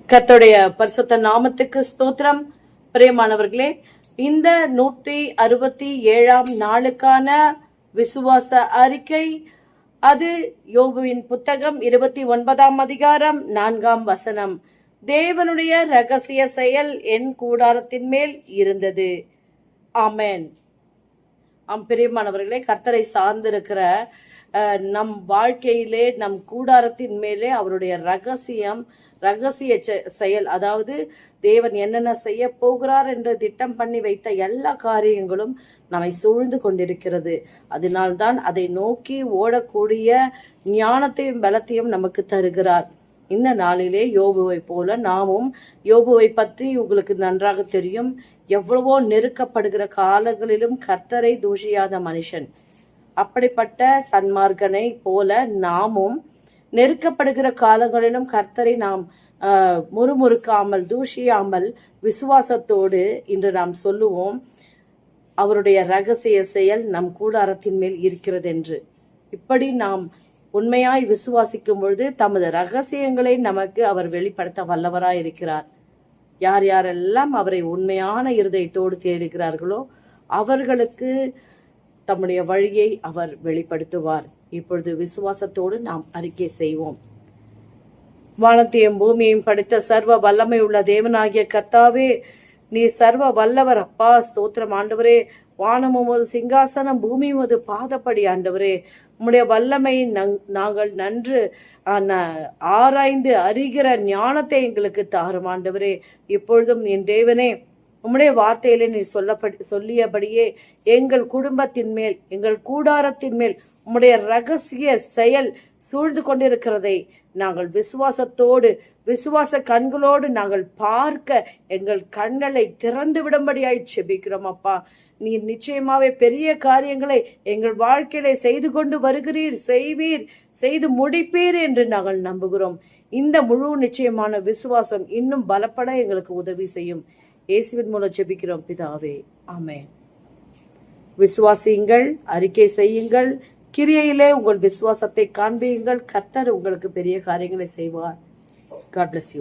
கர்த்தருடைய பரிசுத்த நாமத்துக்கு ஸ்தோத்திரம். பிரியமானவர்களே, இந்த 167ஆம் நாளுக்கான விசுவாச அறிக்கை, அது யோபுவின் புத்தகம் 29ஆம் அதிகாரம் 4ஆம் வசனம். தேவனுடைய ரகசிய செயல் என் கூடாரத்தின் மேல் இருந்தது. ஆமென். பிரியமானவர்களே, கர்த்தரை சார்ந்திருக்கிற நம் வாழ்க்கையிலே, நம் கூடாரத்தின் மேலே அவருடைய ரகசிய செயல், அதாவது தேவன் என்னென்ன செய்ய போகிறார் என்று திட்டம் பண்ணி வைத்த எல்லா காரியங்களும் நம்மை சூழ்ந்து கொண்டிருக்கிறது. அதனால்தான் அதை நோக்கி ஓடக்கூடிய ஞானத்தையும் பலத்தையும் நமக்கு தருகிறார். இந்த நாளிலே யோபுவை போல நாமும், யோபுவை பற்றி உங்களுக்கு நன்றாக தெரியும், எவ்வளவோ நெருக்கப்படுகிற காலங்களிலும் கர்த்தரை தூஷியாத மனுஷன். அப்படிப்பட்ட சன்மார்க்கனை போல நாமும் நெருக்கப்படுகிற காலங்களிலும் கர்த்தரை நாம் முறுமுறுக்காமல், தூஷியாமல், விசுவாசத்தோடு இன்று நாம் சொல்லுவோம், அவருடைய ரகசிய செயல் நம் கூடாரத்தின் மேல் இருக்கிறது என்று. இப்படி நாம் உண்மையாய் விசுவாசிக்கும் பொழுது தமது ரகசியங்களை நமக்கு அவர் வெளிப்படுத்த வல்லவராய் இருக்கிறார். யார் யாரெல்லாம் அவரை உண்மையான இருதயத்தோடு தேடுகிறார்களோ அவர்களுக்கு தம்முடைய வழியை அவர் வெளிப்படுத்துவார். இப்பொழுது விசுவாசத்தோடு நாம் அறிக்கை செய்வோம். வானத்தையும் பூமியையும் படைத்த சர்வ வல்லமை உள்ள தேவனாகிய கர்த்தாவே, நீ சர்வ வல்லவர் அப்பா. ஸ்தோத்திரம் ஆண்டவரே. வானமும் ஒரு சிங்காசனம், பூமியும் ஒரு பாதப்படி ஆண்டவரே. உம்முடைய வல்லமை நாங்கள் நன்று ஆராய்ந்து அறிகிற ஞானத்தை எங்களுக்கு தாரும் ஆண்டவரே. இப்பொழுதும் என் தேவனே, உம்முடைய வார்த்தையிலே நீ சொல்லியபடியே எங்கள் குடும்பத்தின் மேல், எங்கள் கூடாரத்தின் மேல் உம்முடைய ரகசிய செயல் சூழ்ந்து கொண்டிருக்கிறதை நாங்கள் விசுவாசத்தோடு, விசுவாச கண்களோடு நாங்கள் பார்க்க எங்கள் கண்களை திறந்து விடும்படியாய் செபிக்கிறோம் அப்பா. நீ நிச்சயமாவே பெரிய காரியங்களை எங்கள் வாழ்க்கையில செய்து கொண்டு வருகிறீர், செய்வீர், செய்து முடிப்பீர் என்று நாங்கள் நம்புகிறோம். இந்த முழு நிச்சயமான விசுவாசம் இன்னும் பலப்பட எங்களுக்கு உதவி செய்யும். இயேசுவின் மூலம் ஜெபிக்கிறோம் பிதாவே, ஆமென். விசுவாசியுங்கள், அறிக்கை செய்யுங்கள், கிரியையிலே உங்கள் விசுவாசத்தை காண்பியுங்கள். கர்த்தர் உங்களுக்கு பெரிய காரியங்களை செய்வார். God bless you.